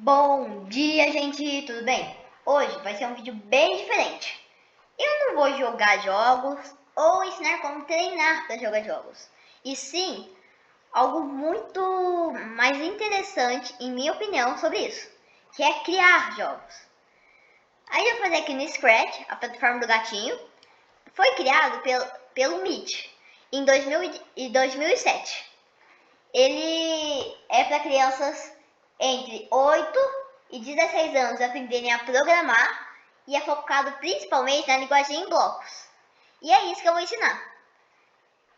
Bom dia, gente, tudo bem? Hoje vai ser um vídeo bem diferente. Eu não vou jogar jogos ou ensinar como treinar para jogar jogos, e sim algo muito mais interessante, em minha opinião, sobre isso, que é criar jogos. Aí eu vou fazer aqui no Scratch, a plataforma do gatinho. Foi criado pelo Meet em 2007. Ele é para crianças entre 8 e 16 anos aprenderem a programar e é focado principalmente na linguagem em blocos. E é isso que eu vou ensinar.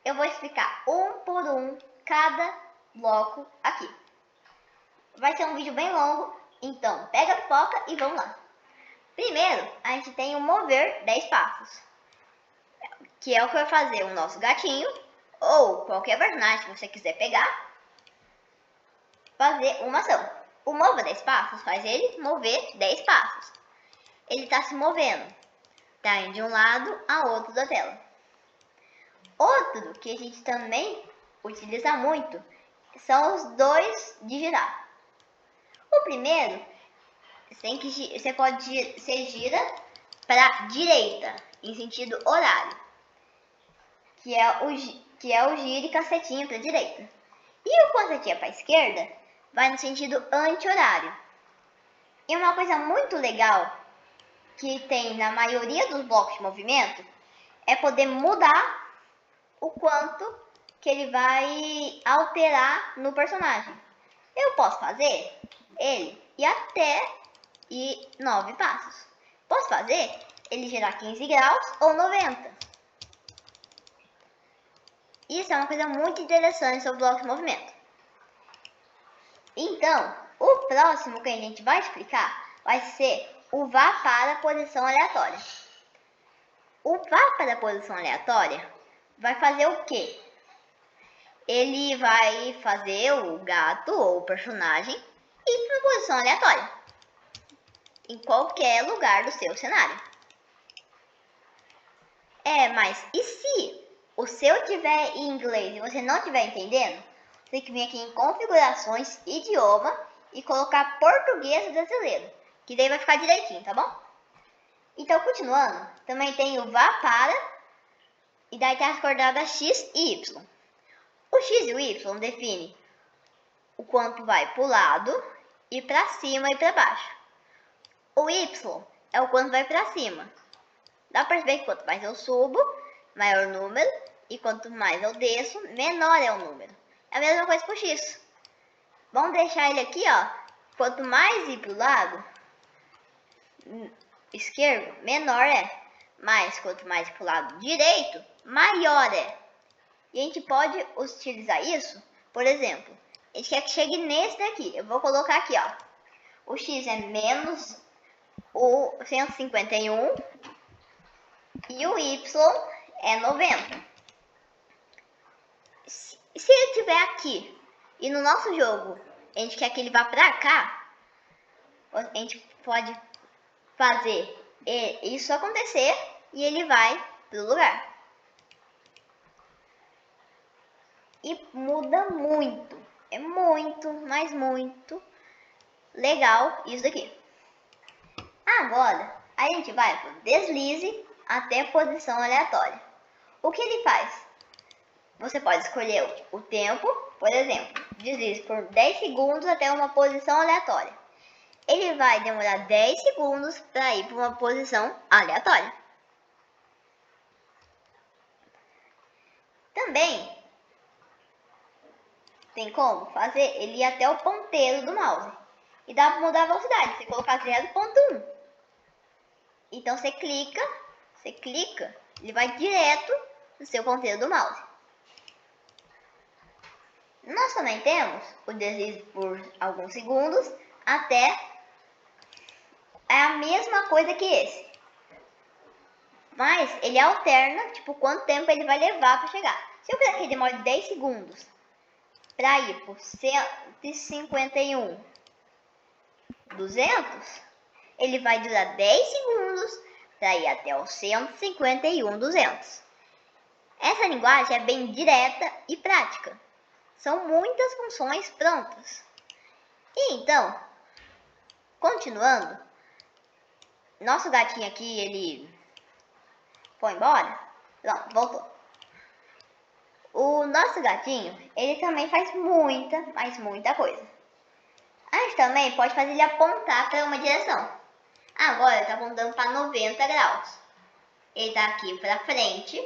Eu vou explicar um por um cada bloco aqui. Vai ser um vídeo bem longo, então pega a pipoca e vamos lá. Primeiro, a gente tem o mover 10 passos, que é o que vai fazer o nosso gatinho ou qualquer personagem que você quiser pegar fazer uma ação. O mover 10 passos faz ele mover 10 passos. Ele está se movendo, está indo de um lado a outro da tela. Outro que a gente também utiliza muito são os dois de girar. O primeiro, você pode ser gira para direita, em sentido horário, que é o giro e cacetinho para direita. E o cacetinho para esquerda vai no sentido anti-horário. E uma coisa muito legal que tem na maioria dos blocos de movimento é poder mudar o quanto que ele vai alterar no personagem. Eu posso fazer ele ir até 9 passos. Posso fazer ele girar 15 graus ou 90. Isso é uma coisa muito interessante sobre o bloco de movimento. Então, o próximo que a gente vai explicar vai ser o vá para a posição aleatória. O vá para a posição aleatória vai fazer o quê? Ele vai fazer o gato ou o personagem ir para a posição aleatória, em qualquer lugar do seu cenário. Mas e se o seu tiver em inglês e você não estiver entendendo? Você tem que vir aqui em configurações, idioma e colocar português brasileiro, que daí vai ficar direitinho, tá bom? Então, continuando, também tem o vá para, e daí tem as coordenadas x e y. O x e o y define o quanto vai para o lado, e para cima e para baixo. O y é o quanto vai para cima. Dá para ver que quanto mais eu subo, maior o número, e quanto mais eu desço, menor é o número. É a mesma coisa com o x. Vamos deixar ele aqui, ó. Quanto mais ir para o lado esquerdo, menor é. Mas quanto mais para o lado direito, maior é. E a gente pode utilizar isso, por exemplo, a gente quer que chegue nesse daqui. Eu vou colocar aqui, ó. O x é menos o 151 e o y é 90. Se ele estiver aqui e no nosso jogo a gente quer que ele vá para cá, a gente pode fazer isso acontecer e ele vai pro lugar. E muda muito. É muito, mas muito legal isso daqui. Agora, a gente vai pro deslize até a posição aleatória. O que ele faz? Você pode escolher o tempo, por exemplo, deslize por 10 segundos até uma posição aleatória. Ele vai demorar 10 segundos para ir para uma posição aleatória. Também tem como fazer ele ir até o ponteiro do mouse. E dá para mudar a velocidade, você colocar 0.1. Então você clica, ele vai direto no seu ponteiro do mouse. Nós também temos o deslize por alguns segundos até a mesma coisa que esse. Mas ele alterna, tipo, quanto tempo ele vai levar para chegar. Se eu quiser que ele demore 10 segundos para ir por 151, 200, ele vai durar 10 segundos para ir até o 151, 200. Essa linguagem é bem direta e prática. São muitas funções prontas. E então, Continuando, nosso gatinho aqui, ele foi embora. Pronto, voltou. O nosso gatinho, ele também faz muita, mas muita coisa. A gente também pode fazer ele apontar para uma direção. Agora ele está apontando para 90 graus. Ele está aqui para frente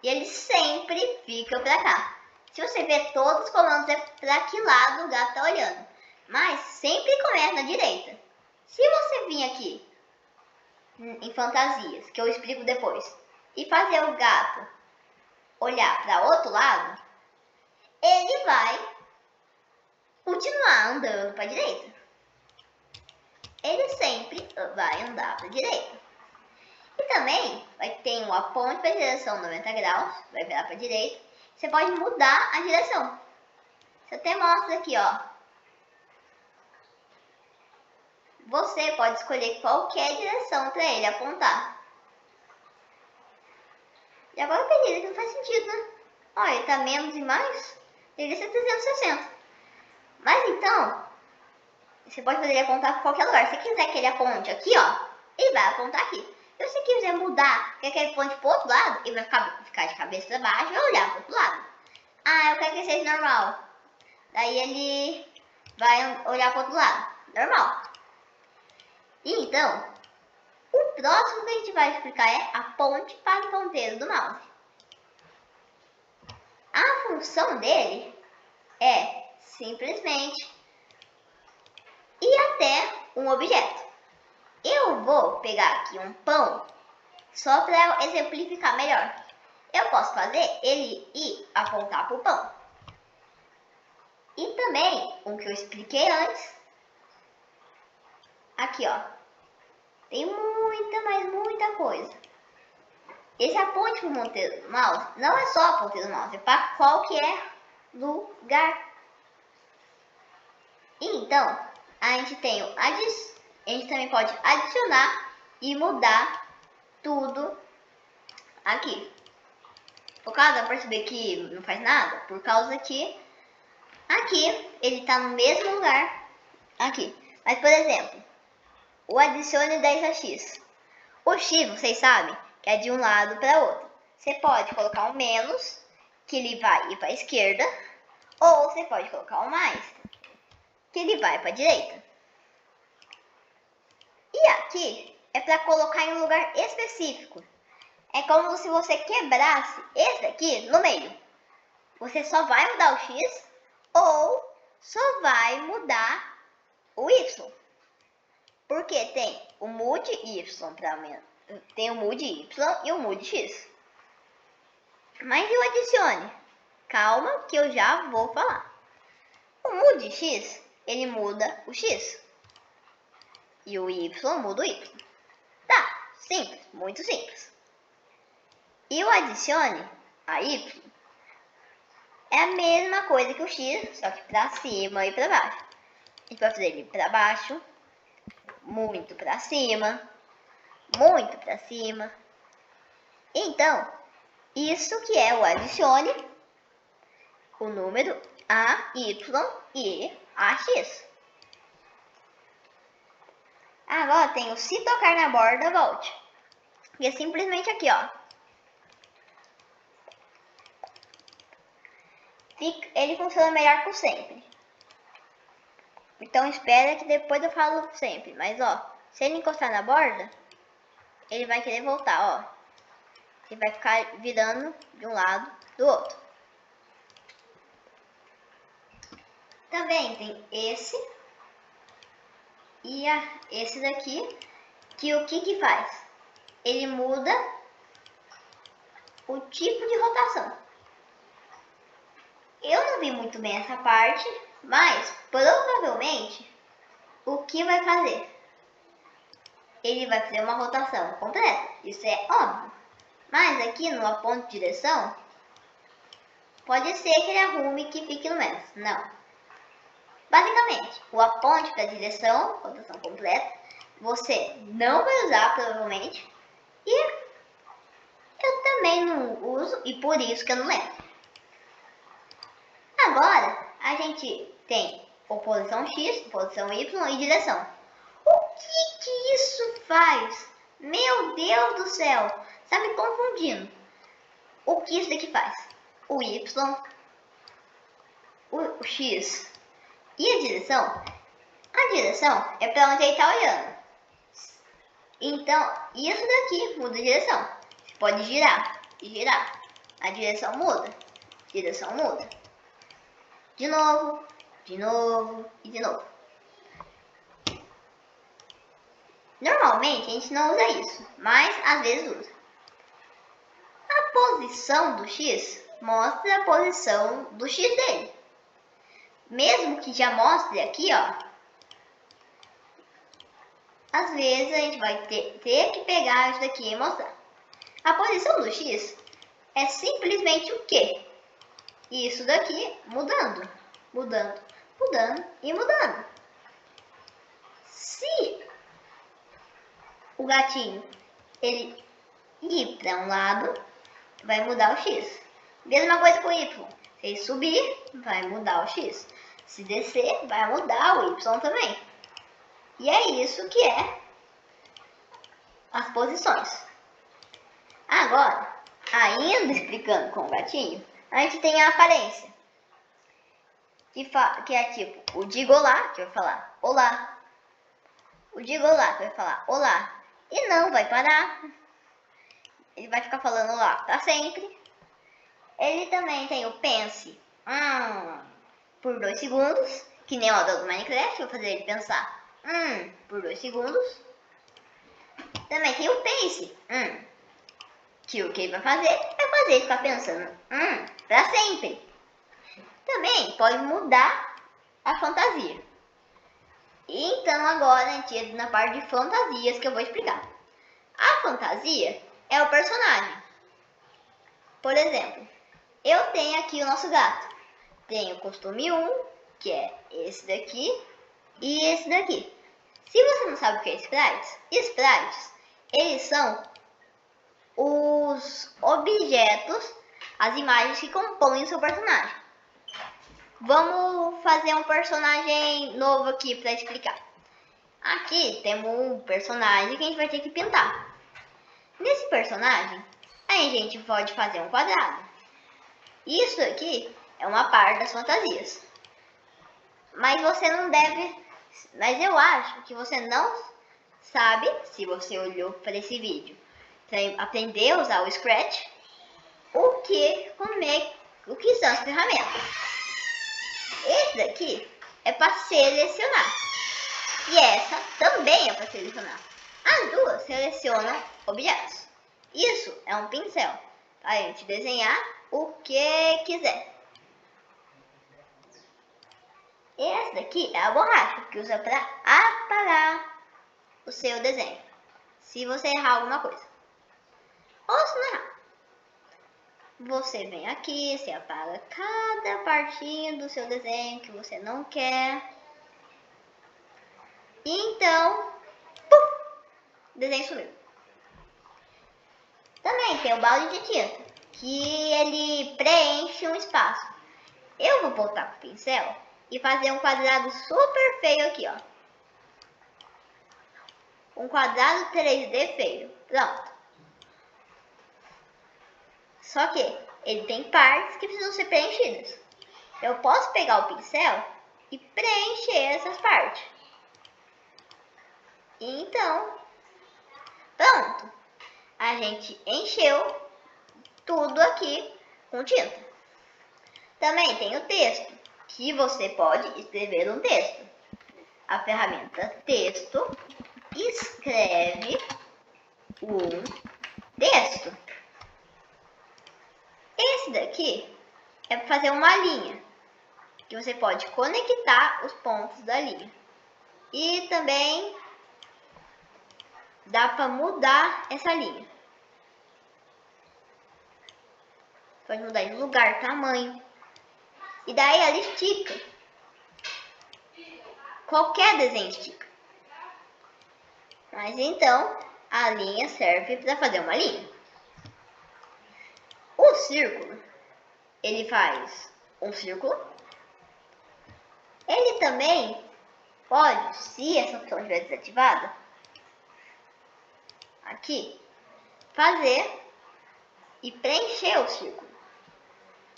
e ele sempre fica para cá. Se você ver todos os comandos é para que lado o gato está olhando. Mas sempre começa na direita. Se você vir aqui em fantasias, que eu explico depois, e fazer o gato olhar para outro lado, ele vai continuar andando para a direita. Ele sempre vai andar para a direita. E também vai ter um aponte para a direção 90 graus, vai virar para a direita. Você pode mudar a direção. Você até mostra aqui, ó. Você pode escolher qualquer direção para ele apontar. E agora eu perdi, que não faz sentido, né? Olha, ele tá menos e mais. Deveria ser 360. Mas então, você pode fazer ele apontar para qualquer lugar. Se você quiser que ele aponte aqui, ó, ele vai apontar aqui. Se você quiser mudar, quer que ele aponte para o outro lado, ele vai ficar de cabeça para baixo e vai olhar para o outro lado. Ah, eu quero que seja normal. Daí ele vai olhar para o outro lado. Normal. E então, o próximo que a gente vai explicar é aponte para o ponteiro do mouse. A função dele é simplesmente ir até um objeto. Eu vou pegar aqui um pão só para exemplificar melhor. Eu posso fazer ele ir apontar para o pão. E também, o que eu expliquei antes, aqui ó, tem muita, mas muita coisa. Esse aponte para o ponteiro do mouse não é só o ponteiro do mouse, é para qualquer lugar. Então, a gente tem a gente também pode adicionar e mudar tudo aqui. Por causa, perceber que não faz nada, por causa que aqui ele está no mesmo lugar aqui. Mas, por exemplo, o adicione 10 a X. O X, vocês sabem, que é de um lado para outro. Você pode colocar um menos, que ele vai ir para a esquerda, ou você pode colocar um mais, que ele vai para a direita. E aqui é para colocar em um lugar específico. É como se você quebrasse esse daqui no meio. Você só vai mudar o X ou só vai mudar o Y. Porque tem o mude Y para mim. Tem o mude Y e o mude X. Mas eu adicione. Calma que eu já vou falar. O mude X, ele muda o X. E o Y muda o Y. Tá, simples, muito simples. E o adicione a Y é a mesma coisa que o X, só que para cima e para baixo. A gente vai fazer ele para baixo, muito para cima, muito para cima. Então, isso que é o adicione, o número a Y e a X. Agora tem o se tocar na borda, volte. E é simplesmente aqui, ó. Ele funciona melhor que o sempre. Então espera que depois eu falo sempre. Mas ó, se ele encostar na borda, ele vai querer voltar, ó. Ele vai ficar virando de um lado do outro. Também tem esse e esse daqui, que o que faz? Ele muda o tipo de rotação. Eu não vi muito bem essa parte, mas provavelmente o que vai fazer? Ele vai fazer uma rotação completa, isso é óbvio. Mas aqui no aponte de direção, pode ser que ele arrume que fique no menos. Não. Basicamente, o aponte para direção, rotação completa, você não vai usar provavelmente. E eu também não uso e por isso que eu não lembro. Agora, a gente tem oposição X, oposição Y e direção. O que isso faz? Meu Deus do céu! Está me confundindo. O que isso daqui faz? O Y, o X e a direção? A direção é para onde ele está olhando. Então, isso daqui muda a direção. Você pode girar e girar. A direção muda. A direção muda. De novo e de novo. Normalmente a gente não usa isso, mas às vezes usa. A posição do X mostra a posição do X dele. Mesmo que já mostre aqui, ó. Às vezes a gente vai ter que pegar isso daqui e mostrar. A posição do X é simplesmente o quê? Isso daqui mudando, mudando, mudando e mudando. Se o gatinho ele ir para um lado, vai mudar o X. Mesma coisa com o Y. Se ele subir, vai mudar o X. Se descer, vai mudar o Y também. E é isso que é as posições. Agora, ainda explicando com o gatinho, a gente tem a aparência. Que é tipo o diga olá, que vai falar olá. O diga olá, que vai falar olá. E não vai parar. Ele vai ficar falando olá pra sempre. Ele também tem o pense por 2 segundos, que nem o do Minecraft, vou fazer ele pensar por 2 segundos. Também tem o pense, que o que ele vai fazer ele ficar pensando pra sempre. Também pode mudar a fantasia. Então agora a gente entra na parte de fantasias que eu vou explicar. A fantasia é o personagem. Por exemplo, eu tenho aqui o nosso gato. Tenho o costume 1, que é esse daqui, e esse daqui. Se você não sabe o que é sprites, eles são os objetos, as imagens que compõem o seu personagem. Vamos fazer um personagem novo aqui para explicar. Aqui temos um personagem que a gente vai ter que pintar. Nesse personagem, a gente pode fazer um quadrado. Isso aqui é uma parte das fantasias. Mas você não deve... Mas eu acho que você não sabe, se você olhou para esse vídeo, para aprender a usar o Scratch, o que são as ferramentas. Esse daqui é para selecionar. E essa também é para selecionar. As duas selecionam objetos. Isso é um pincel para a gente desenhar o que quiser. Essa daqui é a borracha que usa para apagar o seu desenho, se você errar alguma coisa. Ou se não errar, você vem aqui, você apaga cada partinha do seu desenho que você não quer. E então, pum, o desenho sumiu. Também tem o balde de tinta, que ele preenche um espaço. Eu vou voltar com o pincel e fazer um quadrado super feio aqui, ó. Um quadrado 3D feio. Pronto. Só que ele tem partes que precisam ser preenchidas. Eu posso pegar o pincel e preencher essas partes. Então, pronto. A gente encheu tudo aqui com tinta. Também tem o texto, que você pode escrever um texto. A ferramenta texto escreve um texto. Esse daqui é para fazer uma linha, que você pode conectar os pontos da linha. E também dá para mudar essa linha. Pode mudar de lugar, tamanho. E daí ela estica. Qualquer desenho estica. Mas então, a linha serve para fazer uma linha. O círculo, ele faz um círculo. Ele também pode, se essa opção estiver desativada, aqui, fazer e preencher o círculo.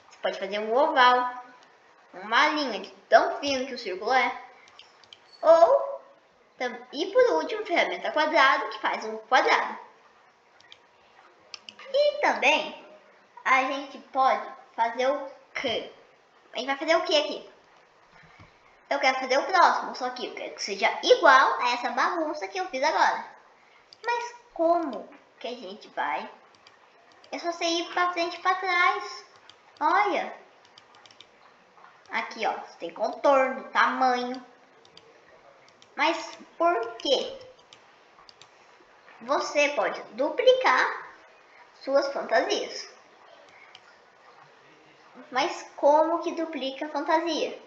Você pode fazer um oval, uma linha de tão fino que o círculo é, ou, e por último, ferramenta quadrado, que faz um quadrado. E também, a gente pode fazer o quê? A gente vai fazer o que aqui? Eu quero fazer o próximo, só que eu quero que seja igual a essa bagunça que eu fiz agora. Mas como que a gente vai? É só você ir pra frente e pra trás. Olha. Aqui, ó, você tem contorno, tamanho. Mas por quê? Você pode duplicar suas fantasias. Mas como que duplica a fantasia?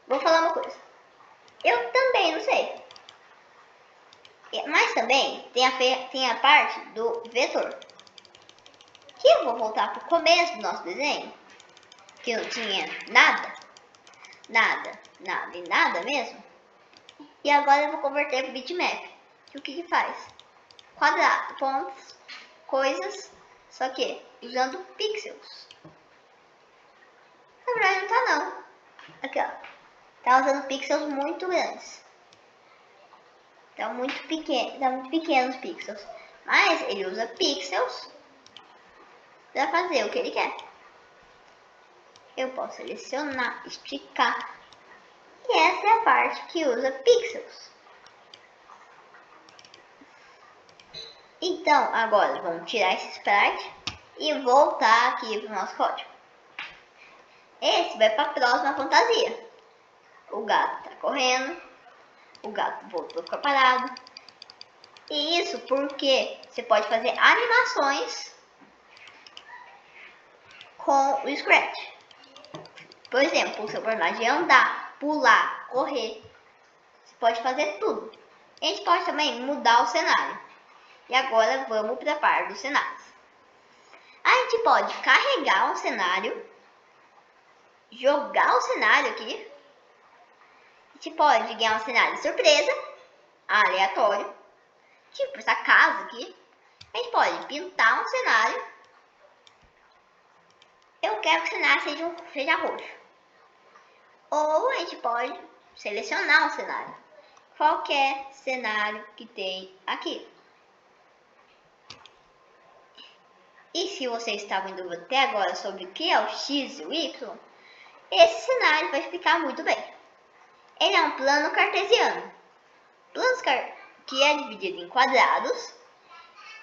Vou falar uma coisa. Eu também não sei. Mas também tem a parte do vetor. Que eu vou voltar para o começo do nosso desenho. Que não tinha nada. Nada e nada mesmo. E agora eu vou converter para o bitmap. E o que faz? Quadrado, pontos, coisas. Só que usando pixels. Na verdade não tá não. Aqui ó. Tá usando pixels muito grandes. Tá muito pequenos pixels. Mas ele usa pixels para fazer o que ele quer. Eu posso selecionar, esticar. E essa é a parte que usa pixels. Então, agora vamos tirar esse sprite e voltar aqui para o nosso código. Esse vai para a próxima fantasia. O gato está correndo. O gato voltou a ficar parado. E isso porque você pode fazer animações com o Scratch. Por exemplo, o seu personagem andar, pular, correr. Você pode fazer tudo. A gente pode também mudar o cenário. E agora vamos para a parte dos cenários. A gente pode carregar um cenário, jogar o cenário aqui. A gente pode ganhar um cenário de surpresa, aleatório, tipo essa casa aqui. A gente pode pintar um cenário. Eu quero que o cenário seja roxo. Ou a gente pode selecionar um cenário. Qualquer cenário que tem aqui. E se você estava em dúvida até agora sobre o que é o X e o Y, esse cenário vai explicar muito bem. Ele é um plano cartesiano. Planos que é dividido em quadrados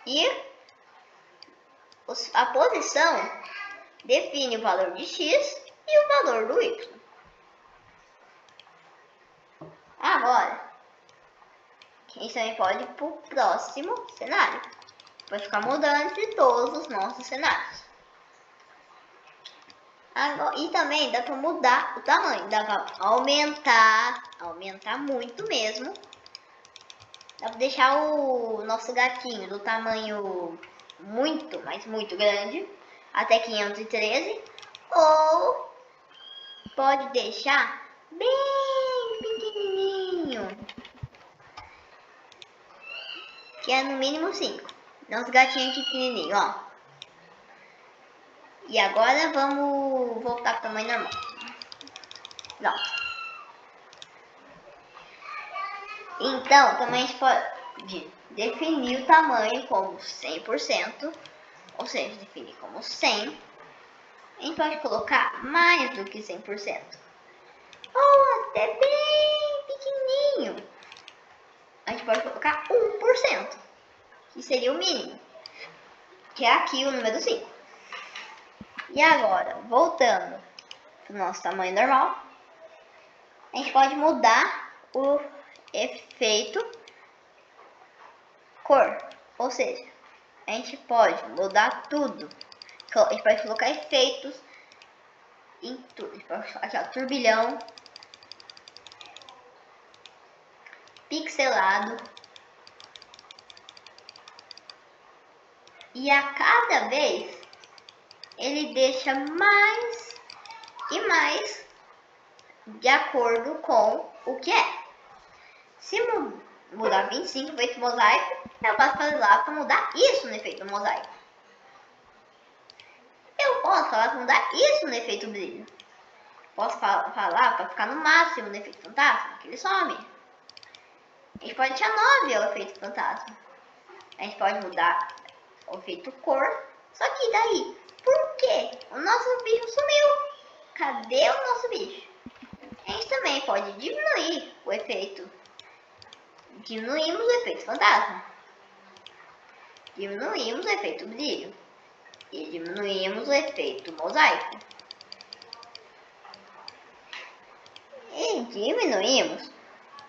e a posição define o valor de X e o valor do Y. Agora, a gente também pode ir para o próximo cenário. Pode ficar mudando entre todos os nossos cenários. Agora, e também dá para mudar o tamanho. Dá para aumentar muito mesmo. Dá para deixar o nosso gatinho do tamanho muito, mas muito grande. Até 513. Ou pode deixar bem pequenininho. Que é no mínimo 5. Nosso gatinho aqui pequenininho, ó. E agora vamos voltar para o tamanho normal. Pronto. Então, também a gente pode definir o tamanho como 100%. Ou seja, definir como 100. A gente pode colocar mais do que 100%. Ou até bem pequenininho. A gente pode colocar 1%. Que seria o mínimo. Que é aqui o número 5. E agora, voltando para o nosso tamanho normal, a gente pode mudar o efeito cor. Ou seja, a gente pode mudar tudo. A gente pode colocar efeitos em tudo. A gente pode colocar aqui, ó, turbilhão, pixelado. E a cada vez ele deixa mais e mais de acordo com o que é. Se mudar 25 no efeito mosaico, eu posso fazer lá para mudar isso no efeito mosaico. Eu posso falar para mudar isso no efeito brilho. Posso falar para ficar no máximo no efeito fantasma, que ele some. A gente pode tirar 9 ao efeito fantasma. A gente pode mudar o efeito cor. Só que daí, por quê? O nosso bicho sumiu. Cadê o nosso bicho? A gente também pode diminuir o efeito. Diminuímos o efeito fantasma. Diminuímos o efeito brilho. E diminuímos o efeito mosaico. E diminuímos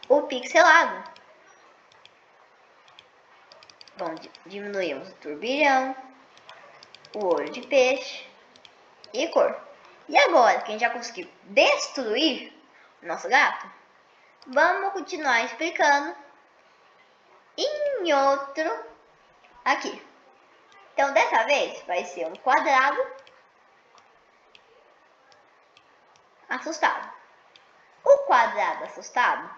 o pixelado. Bom, diminuímos o turbilhão, o olho de peixe e cor. E agora que a gente já conseguiu destruir o nosso gato, vamos continuar explicando em outro aqui. Então dessa vez vai ser um quadrado assustado. O quadrado assustado,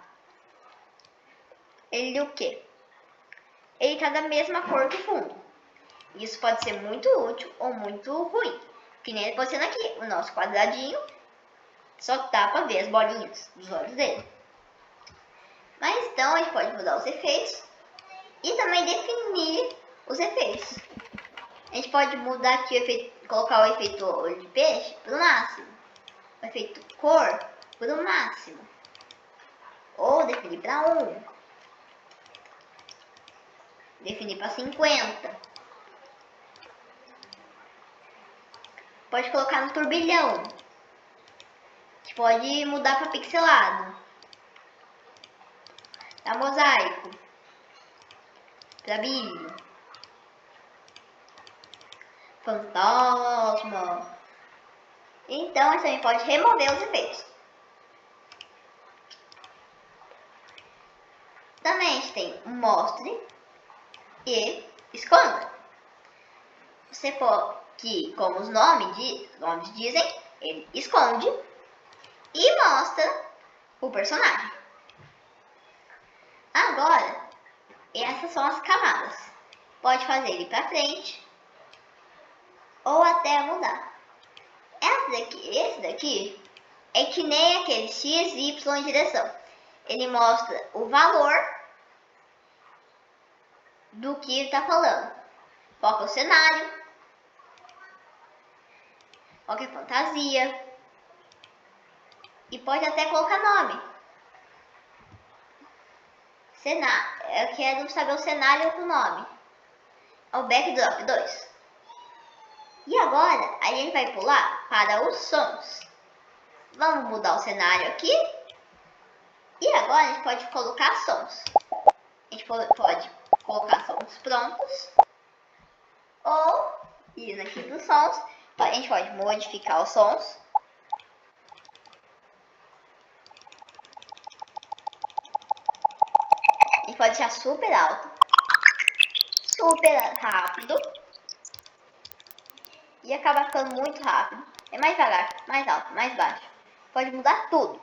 ele o quê? Ele tá da mesma cor do fundo. Isso pode ser muito útil ou muito ruim. Que nem ele pode ser aqui. O nosso quadradinho só dá pra ver as bolinhas dos olhos dele. Mas então a gente pode mudar os efeitos e também definir os efeitos. A gente pode mudar aqui o efeito, colocar o efeito olho de peixe pro máximo. O efeito cor pro máximo. Ou definir para 1. Definir para 50. Pode colocar no turbilhão. A gente pode mudar para pixelado. Para mosaico. Para brilho. Fantasma. Então a gente também pode remover os efeitos. Também a gente tem mostre e esconda. Você pode, que como os nomes dizem, ele esconde e mostra o personagem. Agora, essas são as camadas. Pode fazer ele para frente ou até mudar. Esse daqui é que nem aquele X, Y em direção. Ele mostra o valor do que ele está falando. Qual que é o cenário, qual que é a fantasia. E pode até colocar nome. Eu quero saber o cenário com o nome. É o Backdrop 2. E agora a gente vai pular para os sons. Vamos mudar o cenário aqui. E agora a gente pode colocar sons. A gente pode colocar sons prontos. Ou ir aqui para os sons. A gente pode modificar os sons. A gente pode deixar super alto. Super rápido. E acaba ficando muito rápido. É mais devagar, mais alto, mais baixo. Pode mudar tudo.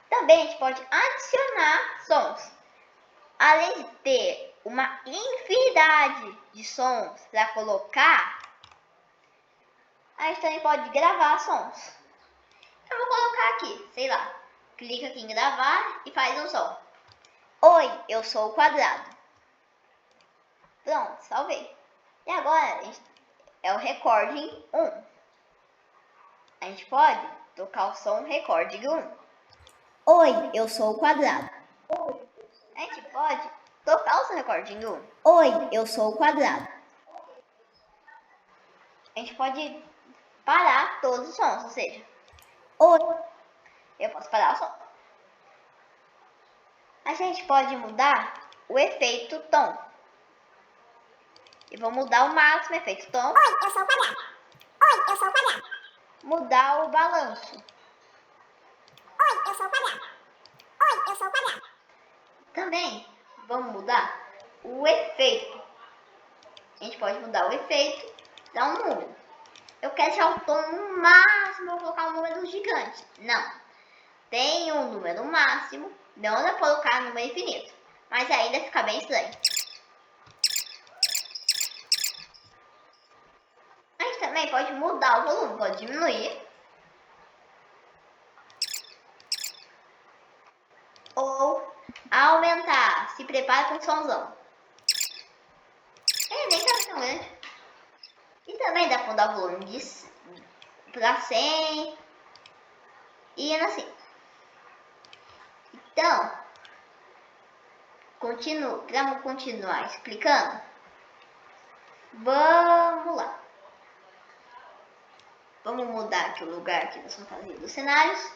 Também a gente pode adicionar sons. Além de ter uma infinidade de sons para colocar, a gente também pode gravar sons. Eu vou colocar aqui, sei lá. Clica aqui em gravar e faz um som. Oi, eu sou o quadrado. Pronto, salvei. E agora é o recording 1. A gente pode tocar o som recording 1. Oi, eu sou o quadrado. A gente pode tocar o som recording 1. Oi, eu sou o quadrado. A gente pode parar todos os sons, ou seja, oi, eu posso parar o som. A gente pode mudar o efeito tom. Eu vou mudar o máximo efeito tom. Oi, eu sou o quadrado. Oi, eu sou o quadrado. Mudar o balanço. Oi, eu sou o quadrado. Oi, eu sou o quadrado. Também vamos mudar o efeito. A gente pode mudar o efeito, dar um número. Eu quero deixar o tom no máximo, vou colocar um número gigante. Não. tem um número máximo, não dá pra colocar número infinito, mas ainda fica bem estranho. A gente também pode mudar o volume, pode diminuir ou aumentar. Se prepara com o somzão. Nem tá tão grande. E também dá pra mudar o volume pra 100 e indo assim. Então, vamos continuar explicando. Vamos lá. Vamos mudar aqui o lugar aqui das fantasias dos cenários.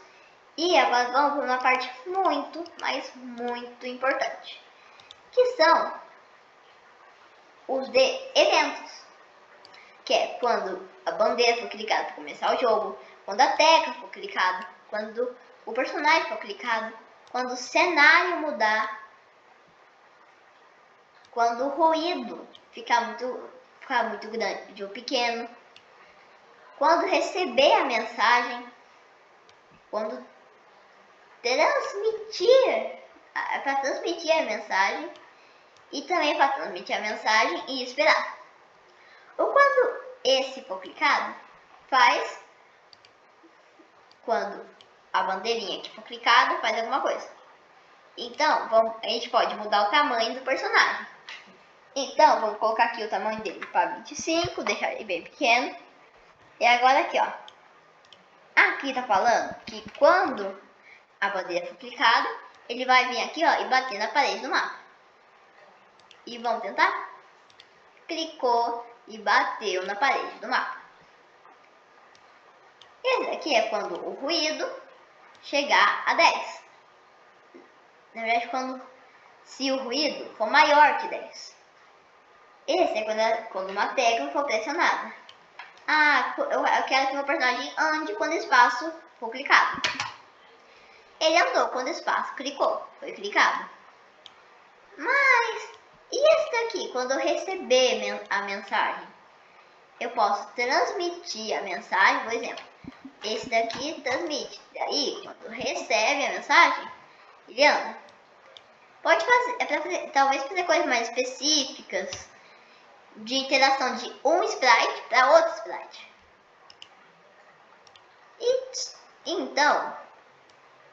E agora vamos para uma parte muito, mas muito importante. Que são os de eventos. Que é quando a bandeira for clicada para começar o jogo. Quando a tecla for clicada. Quando o personagem for clicado. Quando o cenário mudar. Quando o ruído ficar muito grande ou pequeno. Quando receber a mensagem. Quando para transmitir a mensagem. E também para transmitir a mensagem e esperar. Ou quando esse for clicado, faz quando a bandeirinha que for clicada faz alguma coisa. Então, a gente pode mudar o tamanho do personagem. Então, vamos colocar aqui o tamanho dele para 25, deixar ele bem pequeno. E agora aqui, ó. Aqui tá falando que quando a bandeira for clicada, ele vai vir aqui, ó, e bater na parede do mapa. E vamos tentar? Clicou e bateu na parede do mapa. Esse aqui é quando o ruído chegar a 10. Na verdade, se o ruído for maior que 10. Esse é quando uma tecla for pressionada. Eu quero que o meu personagem ande quando o espaço for clicado. Ele andou quando o espaço clicou, foi clicado. Mas, e esse daqui, quando eu receber a mensagem? Eu posso transmitir a mensagem, por exemplo. Esse daqui transmite. Daí, quando recebe a mensagem, ele anda. Pode fazer, talvez fazer coisas mais específicas, de interação de um sprite para outro sprite. Então,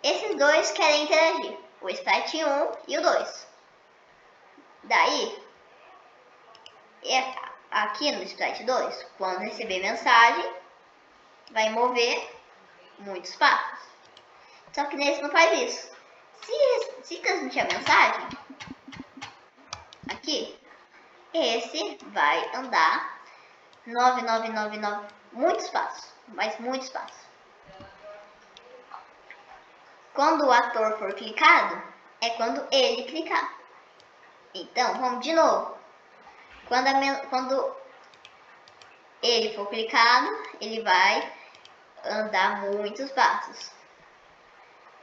esses dois querem interagir, o sprite 1 e o 2. Daí, aqui no sprite 2, quando receber mensagem, vai mover muitos passos. Só que nesse não faz isso. Se transmitir a mensagem, aqui, esse vai andar 9999, muitos passos, mas muitos passos. Quando o ator for clicado, é quando ele clicar. Então, vamos de novo. Quando ele for clicado, ele vai andar muitos passos.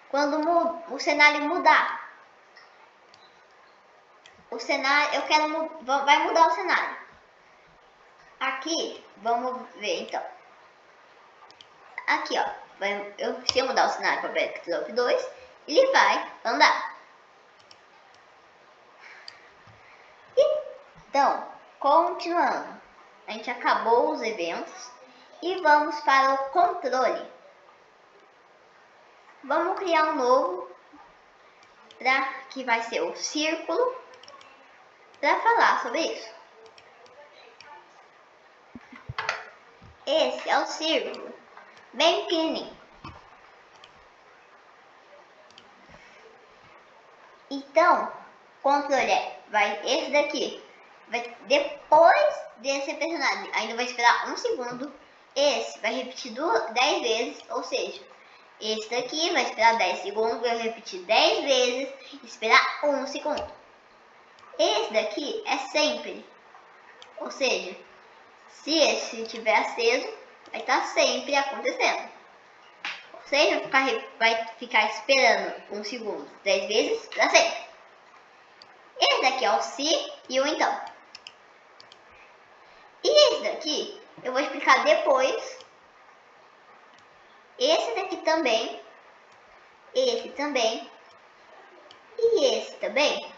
Quando o cenário mudar, vai mudar o cenário. Aqui, vamos ver então. Aqui, ó, se eu mudar o cenário para Backdrop 2, ele vai andar. Então, continuando, a gente acabou os eventos e vamos para o controle. Vamos criar um novo, que vai ser o círculo, para falar sobre isso. Esse é o círculo, bem pequenininho. Então, controle esse daqui, depois desse personagem, ainda vai esperar 1 segundo. Esse vai repetir 10 vezes, ou seja, esse daqui vai esperar 10 segundos, vai repetir 10 vezes e esperar 1 segundo. Esse daqui é sempre, ou seja, se esse estiver aceso, vai estar sempre acontecendo. Ou seja, vai ficar esperando 1 segundo 10 vezes para sempre. Esse daqui é o se e o então. E esse daqui eu vou explicar depois. Esse daqui também. esse também e esse também,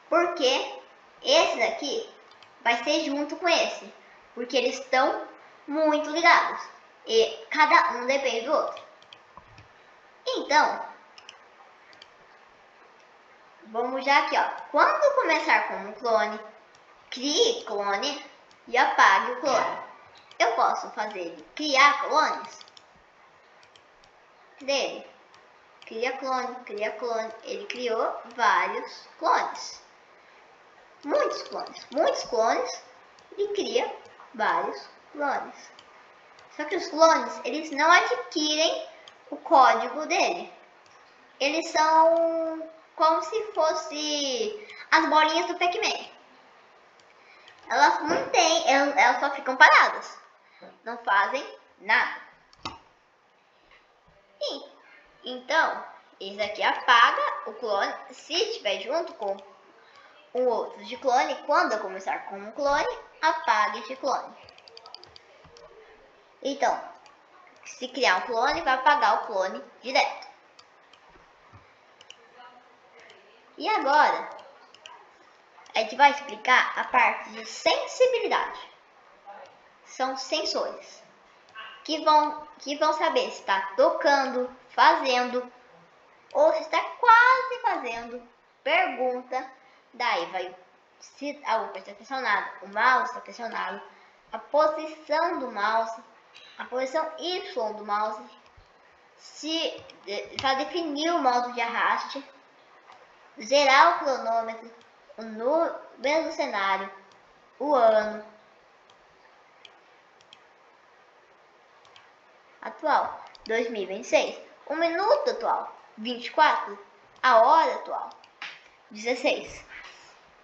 porque esse daqui vai ser junto com esse, porque eles estão muito ligados e cada um depende do outro. Então, vamos já aqui, ó. Quando começar com um clone, crie clone e apague o clone. Eu posso fazer ele criar clones dele. Cria clone, cria clone. Ele criou vários clones. Muitos clones. Ele cria vários clones. Só que os clones, eles não adquirem o código dele. Eles são como se fosse as bolinhas do Pac-Man. Elas não têm, elas só ficam paradas. Não fazem nada. Então, esse aqui apaga o clone. Se estiver junto com um outro de clone, quando eu começar com um clone, apague esse clone. Então, se criar um clone, vai apagar o clone direto. E agora, a gente vai explicar a parte de sensibilidade. São sensores que vão saber se está tocando, fazendo ou se está quase fazendo pergunta. Daí vai, se a UPA está pressionada, o mouse está pressionado, a posição do mouse, a posição Y do mouse, se para definir o modo de arraste, zerar o cronômetro, o número do cenário, o ano atual, 2026, o minuto atual, 24, a hora atual, 16.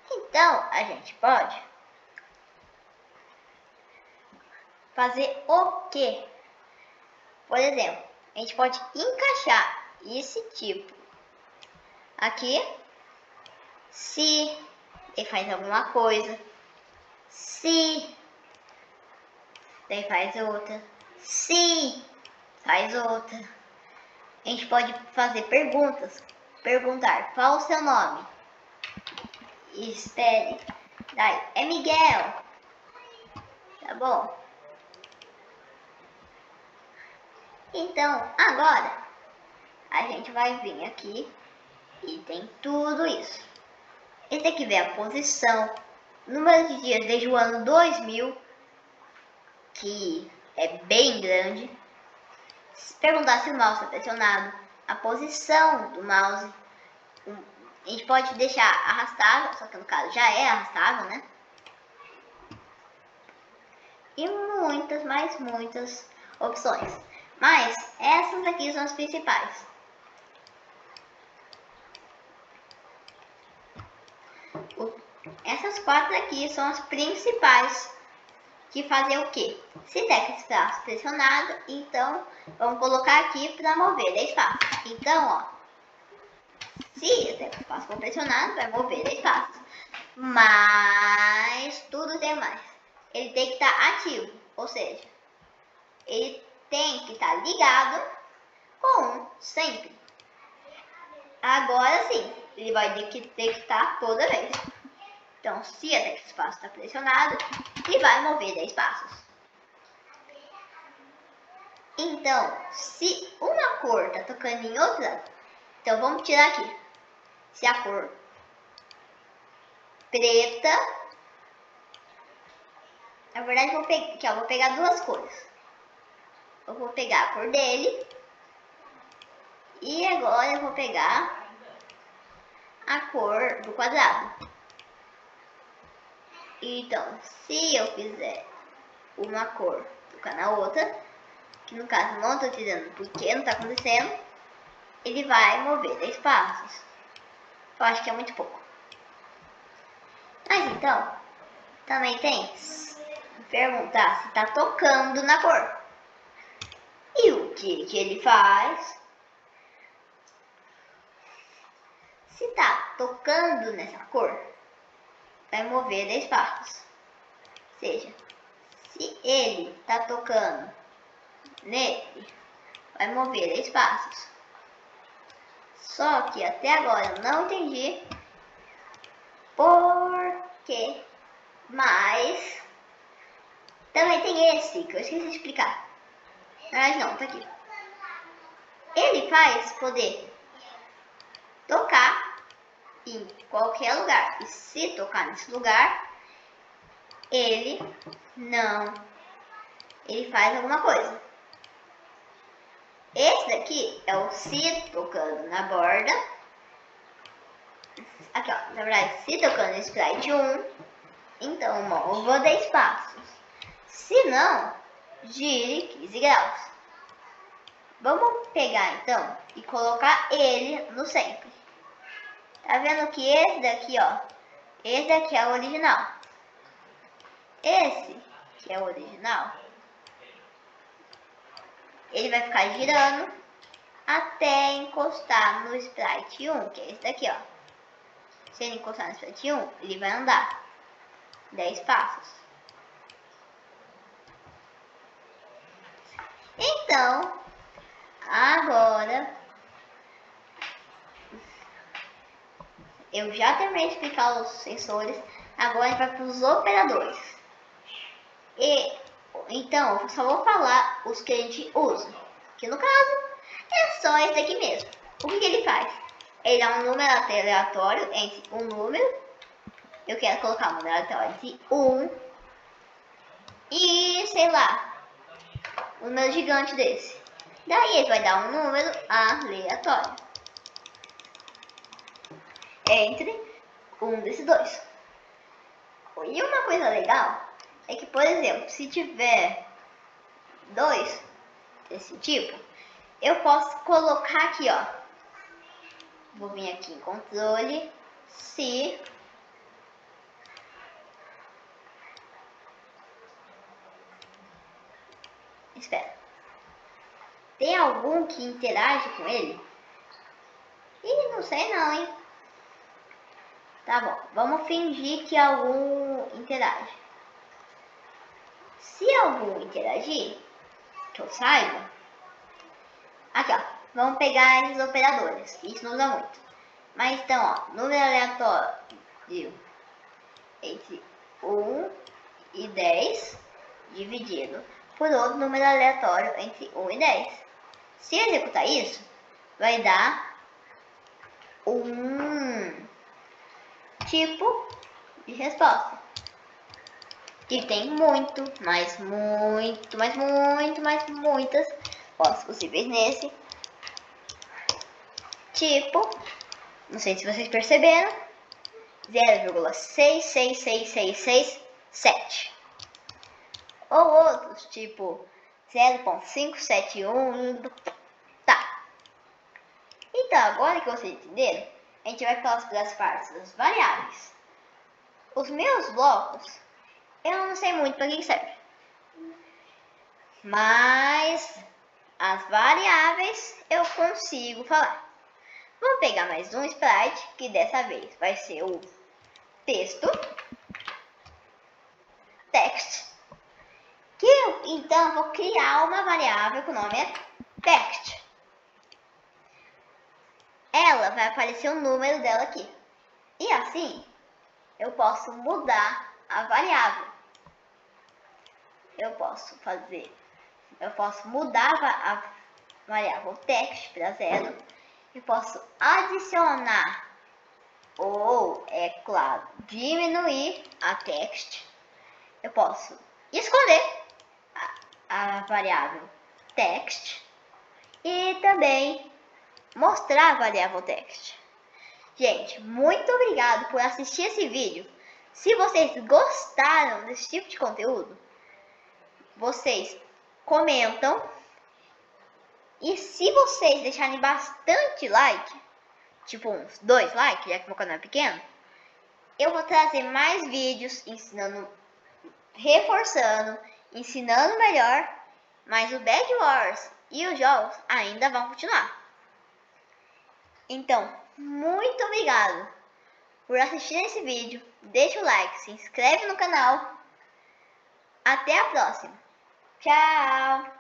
Então, a gente pode fazer o quê? Por exemplo, a gente pode encaixar esse tipo aqui, se ele faz alguma coisa, se daí faz outra, se faz outra. A gente pode fazer perguntas, perguntar qual o seu nome, espere, daí é Miguel, tá bom? Então, agora a gente vai vir aqui e tem tudo isso. Esse aqui vem a posição, número de dias desde o ano 2000, que é bem grande. Se perguntar se o mouse está pressionado, a posição do mouse, a gente pode deixar arrastável, só que no caso já é arrastável, né? E muitas, mas muitas opções. Mas essas aqui são as principais. Essas quatro aqui são as principais que fazem o quê? Se der espaço pressionado, então vamos colocar aqui para mover 10 passos. Então, ó, se o espaço for pressionado, vai mover 10 passos. Mas tudo tem mais. Ele tem que estar ativo, ou seja, ele tem que estar ligado com sempre. Agora sim, ele vai ter que estar toda vez. Então, se até que o espaço está pressionado, ele vai mover 10 passos. Então, se uma cor está tocando em outra, então vamos tirar aqui. Se a cor preta, na verdade eu vou pegar duas cores. Eu vou pegar a cor dele e agora eu vou pegar a cor do quadrado. Então, se eu fizer uma cor tocar na outra, que no caso não estou tirando porque não está acontecendo, ele vai mover 10 passos. Eu acho que é muito pouco. Mas então, também tem perguntar se está tocando na cor. E o que ele faz? Se está tocando nessa cor, vai mover 10 passos. Ou seja, se ele está tocando nele, vai mover 10 passos. Só que até agora eu não entendi por quê. Mas também tem esse que eu esqueci de explicar. Mas não, tá aqui. Ele faz poder tocar em qualquer lugar. E se tocar nesse lugar, ele faz alguma coisa. Esse daqui é o se tocando na borda. Aqui, ó, na verdade, se tocando no sprite 1, então mova 10 passos. Se não, gire 15 graus. Vamos pegar então e colocar ele no sempre. Tá vendo que esse daqui, ó, esse daqui é o original. Esse que é o original, ele vai ficar girando até encostar no sprite 1, que é esse daqui, ó. Se ele encostar no sprite 1, ele vai andar 10 passos. Então, agora eu já terminei de explicar os sensores. Agora a gente vai para os operadores. Então, eu só vou falar os que a gente usa. Que no caso é só esse aqui mesmo. O que ele faz? Ele dá um número aleatório entre um número. Eu quero colocar um número aleatório entre 1 e, sei lá, um número gigante desse. Daí ele vai dar um número aleatório entre um desses dois. E uma coisa legal é que, por exemplo, se tiver dois desse tipo, eu posso colocar aqui, ó. Vou vir aqui em controle, se espera. Tem algum que interage com ele? Ih, não sei não, hein? Tá bom, vamos fingir que algum interage. Se algum interagir, que eu saiba, aqui ó, vamos pegar esses operadores, isso não usa muito. Mas então, ó, número aleatório entre 1 e 10 dividido por outro número aleatório entre 1 e 10. Se eu executar isso, vai dar um tipo de resposta. E tem muitas respostas possíveis nesse tipo. Não sei se vocês perceberam. 0,66667. Ou outros, tipo 0,571. Tá. Então, agora que vocês entenderam, a gente vai falar das partes das variáveis. Os meus blocos, eu não sei muito para que serve. Mas as variáveis eu consigo falar. Vou pegar mais um sprite, que dessa vez vai ser o texto. Text. Que eu, então, vou criar uma variável que o nome é text. Ela vai aparecer o número dela aqui. E assim, eu posso mudar a variável. Eu posso mudar a variável text para 0. Eu posso adicionar ou, é claro, diminuir a text. Eu posso escolher a variável text e também mostrar a variável text. Gente, muito obrigado por assistir esse vídeo. Se vocês gostaram desse tipo de conteúdo, vocês comentam. E se vocês deixarem bastante like, tipo uns 2 likes, já que meu canal é pequeno, eu vou trazer mais vídeos ensinando, reforçando, ensinando melhor, mas o Bed Wars e os jogos ainda vão continuar. Então, muito obrigado por assistir esse vídeo, deixa o like, se inscreve no canal. Até a próxima. Tchau!